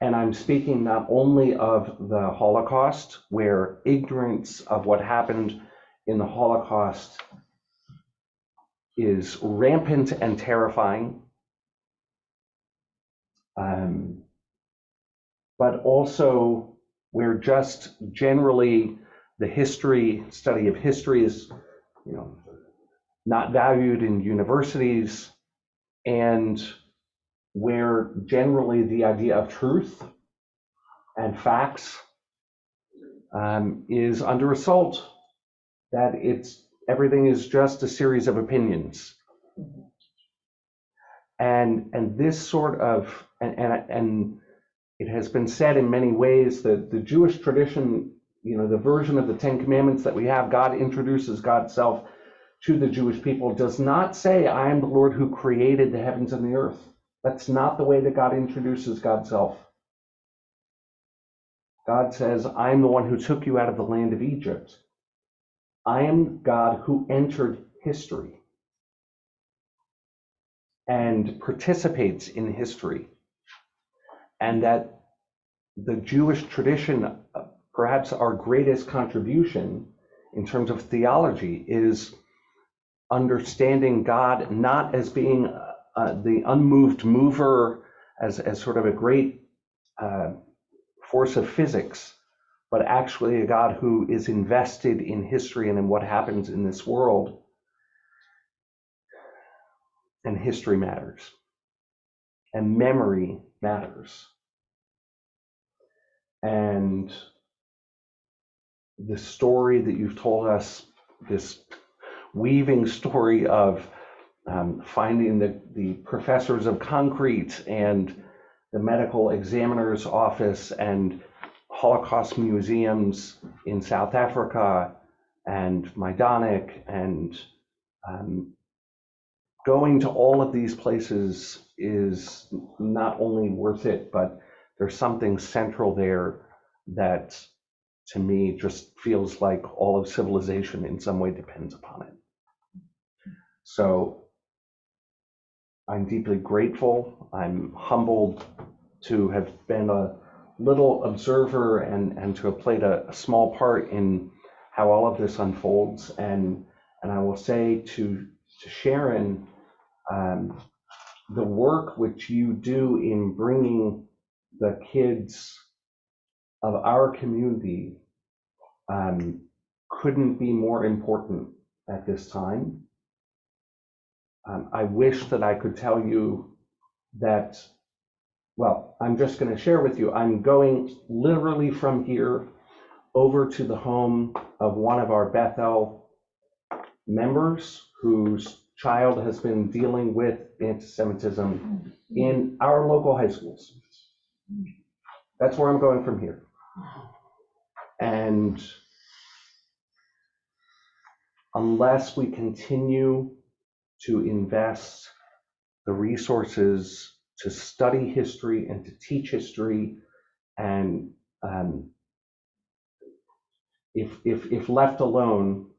And I'm speaking not only of the Holocaust, where ignorance of what happened in the Holocaust is rampant and terrifying, but also where just generally the study of history is, not valued in universities, and where generally the idea of truth and facts is under assault, that everything is just a series of opinions. And this sort of, and it has been said in many ways that the Jewish tradition, the version of the Ten Commandments that we have, God introduces God's self to the Jewish people, does not say, I am the Lord who created the heavens and the earth. That's not the way that God introduces God's self. God says, I am the one who took you out of the land of Egypt. I am God who entered history and participates in history. And that the Jewish tradition, perhaps our greatest contribution in terms of theology, is understanding God not as being the unmoved mover, as sort of a great force of physics, but actually a God who is invested in history and in what happens in this world. And history matters. And memory matters. And the story that you've told us, this weaving story of finding the professors of concrete and the medical examiner's office and Holocaust museums in South Africa and Majdanek, and going to all of these places is not only worth it, but there's something central there that to me just feels like all of civilization in some way depends upon it. So I'm deeply grateful. I'm humbled to have been a little observer and to have played a small part in how all of this unfolds. And I will say to Sharon, the work which you do in bringing the kids of our community couldn't be more important at this time. I wish that I could tell you that, well, I'm just going to share with you, I'm going literally from here over to the home of one of our Bethel members whose child has been dealing with anti-Semitism in our local high schools. That's where I'm going from here. And unless we continue to invest the resources to study history and to teach history, and if left alone,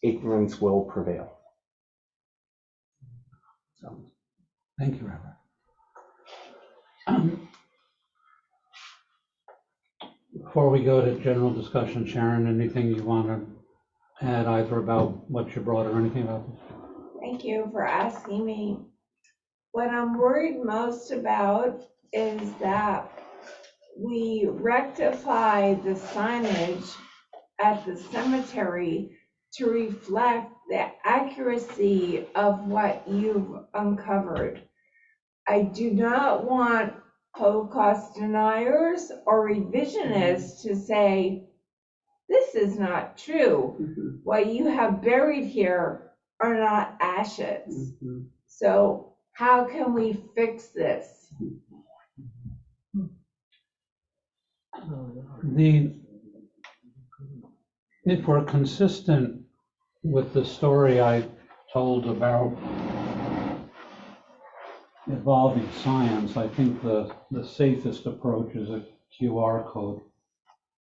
ignorance will prevail. So. Thank you, Reverend. Before we go to general discussion, Sharon, anything you want to add either about what you brought or anything about this? Thank you for asking me. What I'm worried most about is that we rectify the signage at the cemetery to reflect the accuracy of what you've uncovered. I do not want Holocaust deniers or revisionists to say, this is not true. What you have buried here are not ashes. So how can we fix this? If we're consistent with the story I told about evolving science, I think the safest approach is a QR code,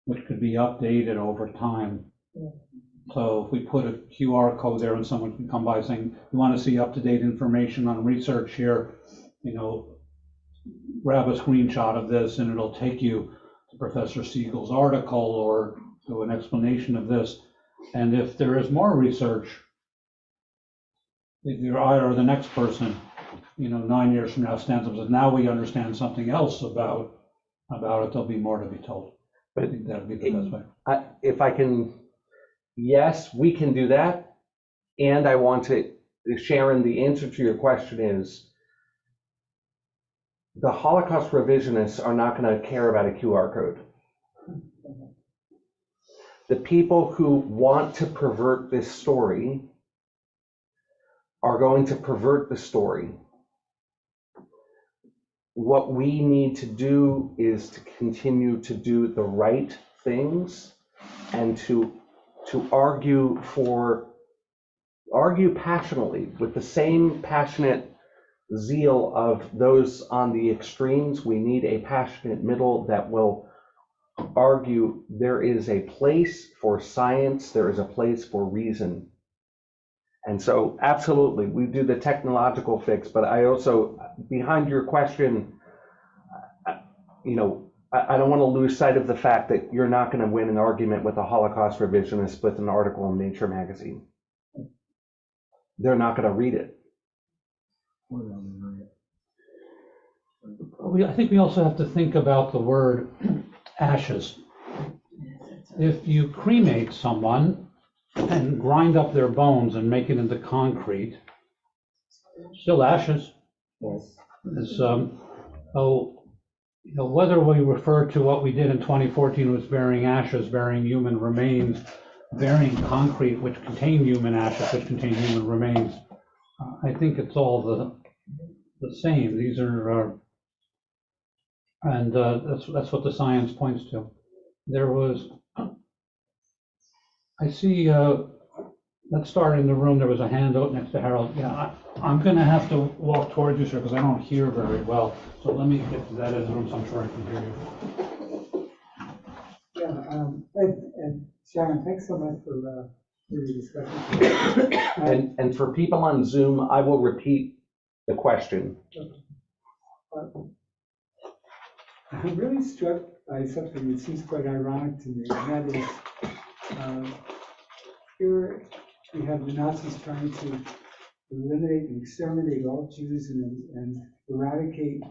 which could be updated over time. So if we put a QR code there and someone can come by saying, you want to see up-to-date information on research here, grab a screenshot of this and it'll take you to Professor Siegel's article or to an explanation of this. And if there is more research, either I or the next person, 9 years from now stands up and says, now we understand something else about it, there'll be more to be told. But I think that would be the best way. If I can, yes, we can do that. And I want to, Sharon, the answer to your question is, the Holocaust revisionists are not going to care about a QR code. The people who want to pervert this story are going to pervert the story. What we need to do is to continue to do the right things and to argue passionately with the same passionate zeal of those on the extremes. We need a passionate middle that will argue there is a place for science, there is a place for reason. And so absolutely, we do the technological fix, but I also, behind your question, I don't want to lose sight of the fact that you're not going to win an argument with a Holocaust revisionist with an article in Nature magazine. They're not going to read it. I think we also have to think about the word ashes. If you cremate someone and grind up their bones and make it into concrete, still ashes. Whether we refer to what we did in 2014 was burying ashes, burying human remains, burying concrete, which contained human ashes, which contained human remains, I think it's all the same. These are, and that's what the science points to. There was, I see, let's start in the room. There was a hand out next to Harold. Yeah, I'm going to have to walk towards you, sir, because I don't hear very well. So let me get to that end of the room, so I'm sure I can hear you. Yeah, and Sharon, thanks so much for your discussion. And for people on Zoom, I will repeat the question. I'm really struck by something that seems quite ironic to me, and that is here we have the Nazis trying to eliminate and exterminate all Jews and eradicate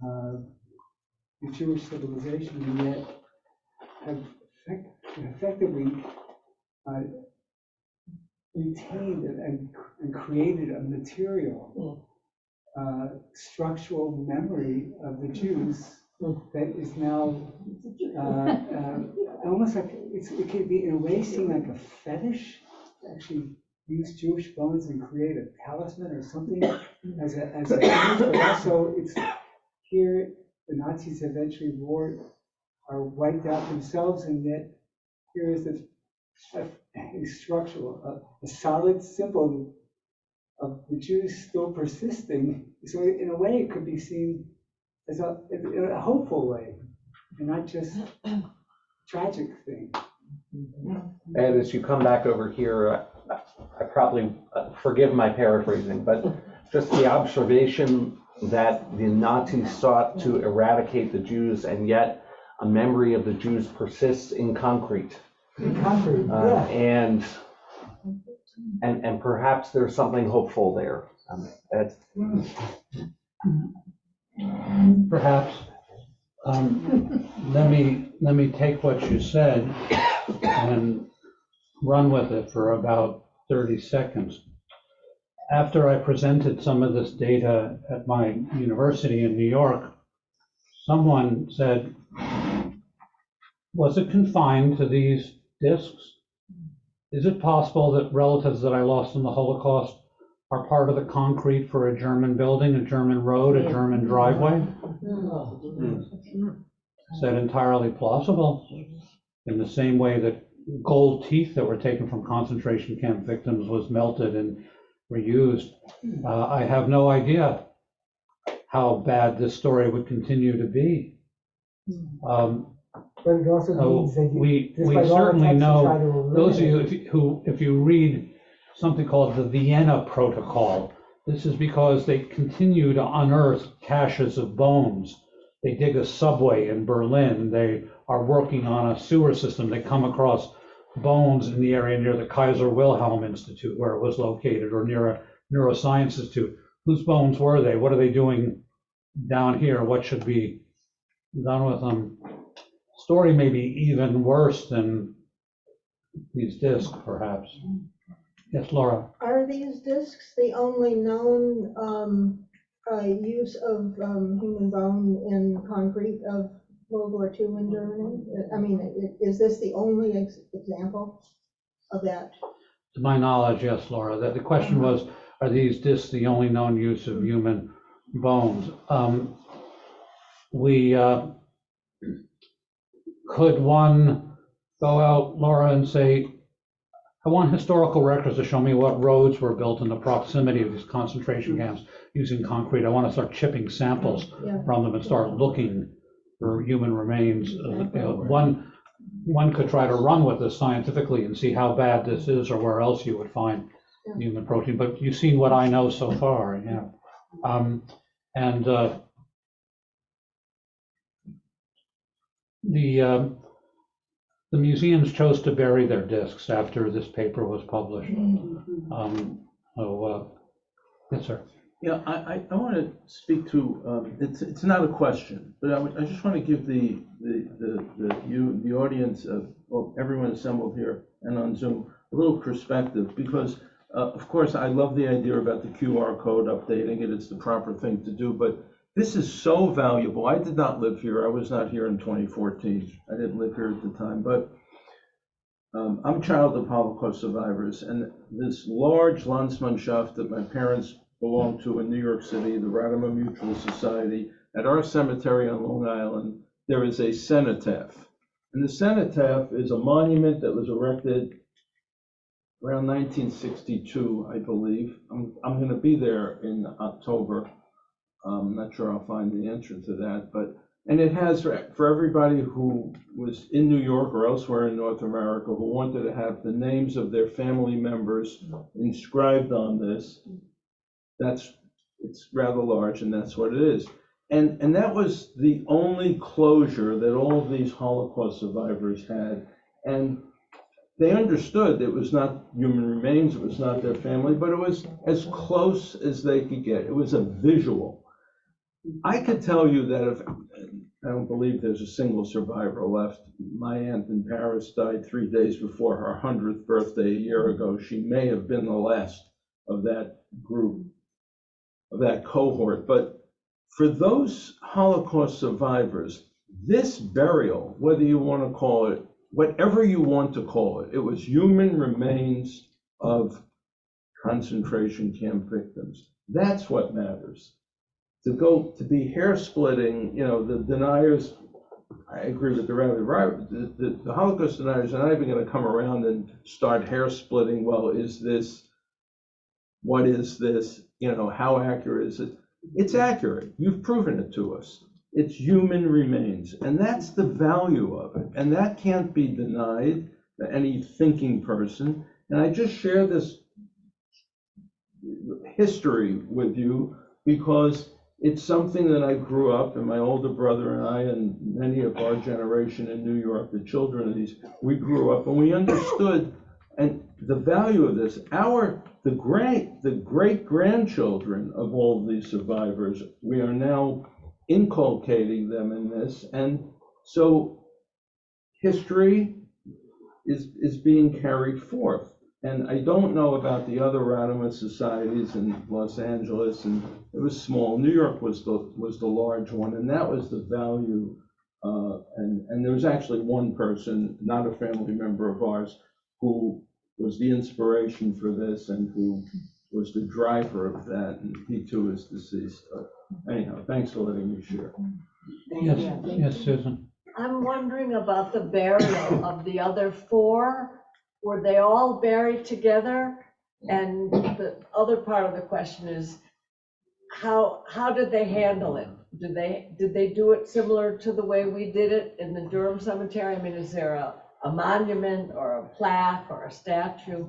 the Jewish civilization, and yet have effectively retained and created a material structural memory of the Jews that is now almost like it could be in a way seem like a fetish to actually use Jewish bones and create a talisman or something as an image, but also it's here the Nazis eventually are wiped out themselves, and yet here is a structural, a solid symbol of the Jews still persisting. So in a way, it could be seen as in a hopeful way, and not just a tragic thing. And as you come back over here, I probably, forgive my paraphrasing, but just the observation that the Nazis sought to eradicate the Jews, and yet a memory of the Jews persists in concrete. Yeah. And perhaps there's something hopeful there. Perhaps, let me take what you said and run with it for about 30 seconds. After I presented some of this data at my university in New York, someone said, was it confined to these discs? Is it possible that relatives that I lost in the Holocaust are part of the concrete for a German building, a German road, a German driveway? Is that entirely plausible? In the same way that gold teeth that were taken from concentration camp victims was melted and reused. I have no idea how bad this story would continue to be. But it also means that we certainly know, those of you if you read something called the Vienna Protocol, this is because they continue to unearth caches of bones. They dig a subway in Berlin. They are working on a sewer system. They come across bones in the area near the Kaiser Wilhelm Institute, where it was located, or near a neuroscience institute. Whose bones were they? What are they doing down here? What should be done with them? Story may be even worse than these discs, perhaps. Yes, Laura. Are these discs the only known use of human bone in concrete of World War II in Germany? I mean, is this the only example of that? To my knowledge, yes, Laura. That the question was, are these discs the only known use of human bones? Could one go out, Laura, and say, I want historical records to show me what roads were built in the proximity of these concentration camps using concrete. I want to start chipping samples from them and start looking for human remains. One could try to run with this scientifically and see how bad this is or where else you would find human protein. But you've seen what I know so far, the museums chose to bury their discs after this paper was published. Yes, sir. Yeah, I want to speak to, it's not a question, but I just want to give the audience of everyone assembled here and on Zoom a little perspective, because of course I love the idea about the QR code updating it. It's the proper thing to do, but this is so valuable. I did not live here. I was not here in 2014. I didn't live here at the time, but I'm a child of Holocaust survivors, and this large Landsmannschaft that my parents belonged to in New York City, the Radimer Mutual Society, at our cemetery on Long Island, there is a cenotaph. And the cenotaph is a monument that was erected around 1962, I believe. I'm going to be there in October. I'm not sure I'll find the answer to that, and it has for everybody who was in New York or elsewhere in North America who wanted to have the names of their family members inscribed on this. It's rather large, and that's what it is. And that was the only closure that all of these Holocaust survivors had. And they understood it was not human remains, it was not their family, but it was as close as they could get. It was a visual. I could tell you that if, I don't believe there's a single survivor left. My aunt in Paris died 3 days before her 100th birthday a year ago. She may have been the last of that group, of that cohort. But for those Holocaust survivors, this burial, whether you want to call it, whatever you want to call it, it was human remains of concentration camp victims. That's what matters. To be hair splitting, the deniers, I agree with the rabbi, the Holocaust deniers are not even going to come around and start hair splitting. Well, what is this? How accurate is it? It's accurate. You've proven it to us. It's human remains, and that's the value of it. And that can't be denied to any thinking person. And I just share this history with you because it's something that I grew up, and my older brother and I, and many of our generation in New York, the children of these, we grew up and we understood and the value of this. The great grandchildren of all of these survivors, we are now inculcating them in this, and so history is being carried forth. And I don't know about the other Radama societies in Los Angeles, and it was small. New York was the large one, and that was the value. And there was actually one person, not a family member of ours, who was the inspiration for this and who was the driver of that, and he too is deceased. Anyhow, thanks for letting me share. Yes, Susan. I'm wondering about the burial of the other 4. Were they all buried together? And the other part of the question is, how did they handle it? Did they do it similar to the way we did it in the Durham Cemetery? I mean, is there a monument or a plaque or a statue?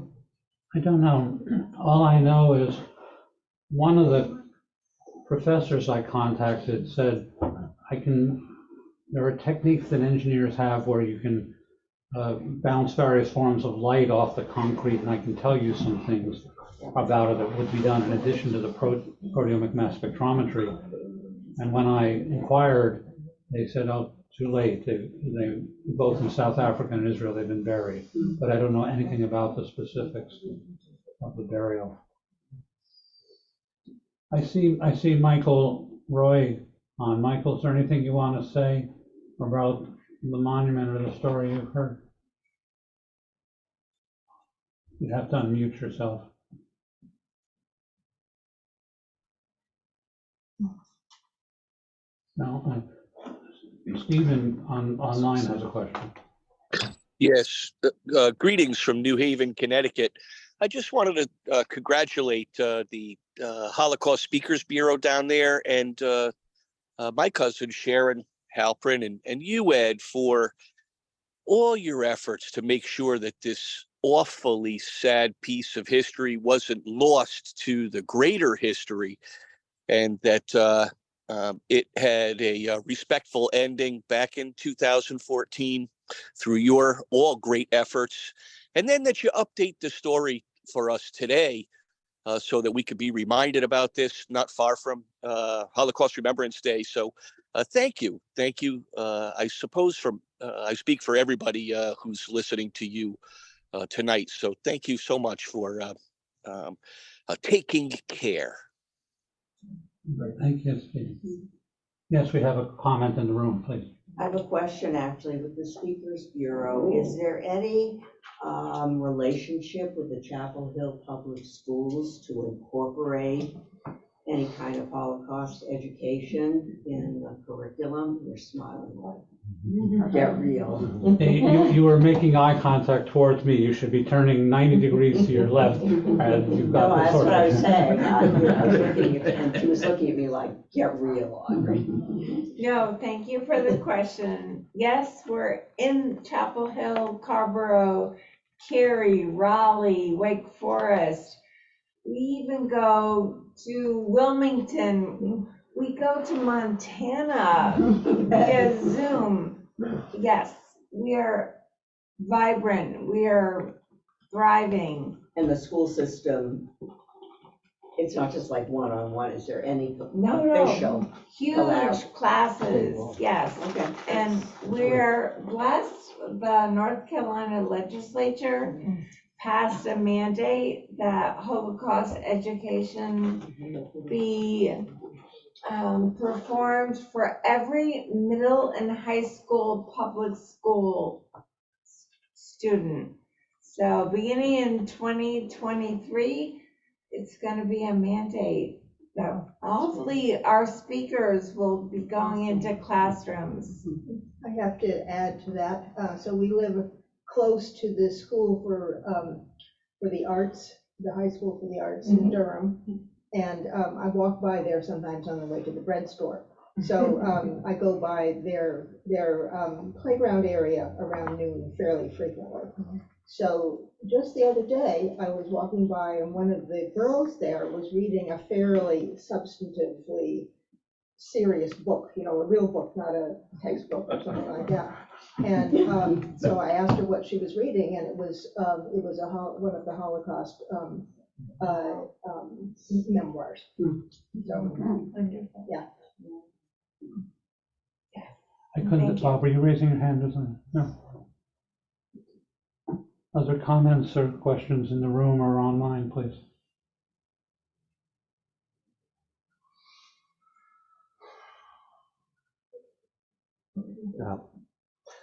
I don't know. All I know is one of the professors I contacted said, there are techniques that engineers have where you can bounce various forms of light off the concrete, and I can tell you some things about it that would be done in addition to the proteomic mass spectrometry. And when I inquired, they said, oh, too late. They both in South Africa and Israel, they've been buried. But I don't know anything about the specifics of the burial. I see Michael Roy on. Michael, is there anything you want to say about the monument or the story you've heard? You'd have to unmute yourself. No, Stephen online has a question. Yes, greetings from New Haven, Connecticut. I just wanted to congratulate the Holocaust Speakers Bureau down there and my cousin Sharon Halperin and you, Ed, for all your efforts to make sure that this awfully sad piece of history wasn't lost to the greater history, and that it had a respectful ending back in 2014 through your all great efforts, and then that you update the story for us today so that we could be reminded about this not far from Holocaust Remembrance Day. So thank you. I suppose I speak for everybody who's listening to you tonight. So thank you so much for taking care. Thank you, Steve. Yes, we have a comment in the room, please. I have a question actually with the Speakers Bureau. Is there any relationship with the Chapel Hill Public Schools to incorporate any kind of Holocaust education in the curriculum? You're smiling like, get real. Hey, you were making eye contact towards me. You should be turning 90 degrees to your left. And you've got No, that's sort what I was of... saying. I was looking at, and she was looking at me like, get real, Audrey. No, thank you for the question. Yes, we're in Chapel Hill, Carrboro, Cary, Raleigh, Wake Forest. We even go to Wilmington. We go to Montana via Zoom. Yes, we are vibrant, we are thriving. And the school system, it's not just like one-on-one, is there any No. official? Huge Collab. classes, yes. Okay. And we're blessed, the North Carolina legislature passed a mandate that Holocaust education be performed for every middle and high school public school student. So beginning in 2023, it's gonna be a mandate. So hopefully our speakers will be going into classrooms. I have to add to that. So we live close to the school for the arts, the high school for the arts in Durham. And I walk by there sometimes on the way to the bread store. So I go by their playground area around noon fairly frequently. So just the other day, I was walking by and one of the girls there was reading a fairly substantively serious book, you know, a real book, not a textbook or something like that. And so I asked her what she was reading, and it was one of the Holocaust memoirs. So, yeah. I couldn't, Thank you. Bob, were you raising your hand or something? No. Other comments or questions in the room or online, please?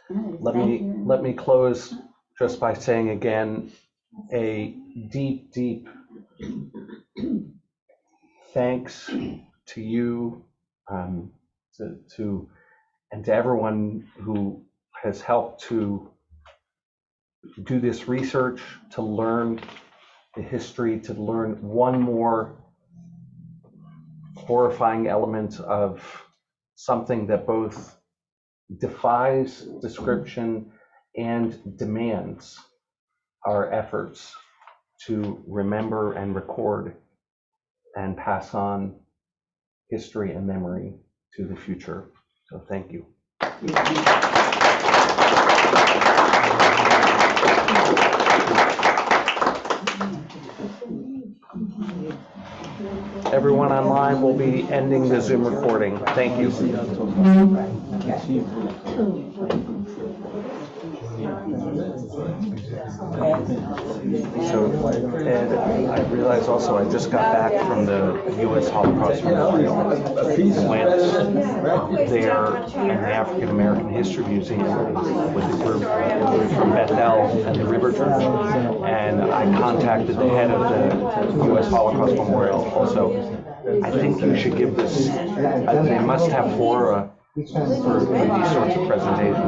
Let me close just by saying again, a deep, deep thanks to you, and to everyone who has helped to do this research, to learn the history, to learn one more horrifying element of something that both defies description and demands our efforts to remember and record and pass on history and memory to the future. So thank you. Everyone online will be ending the Zoom recording. Thank you. So, Ed, I realize also I just got back from the U.S. Holocaust Memorial. Went there in the African American History Museum with a group from Bethel and the River Church, and I contacted the head of the U.S. Holocaust Memorial also. I think you should give this, they must have for these sorts of presentations.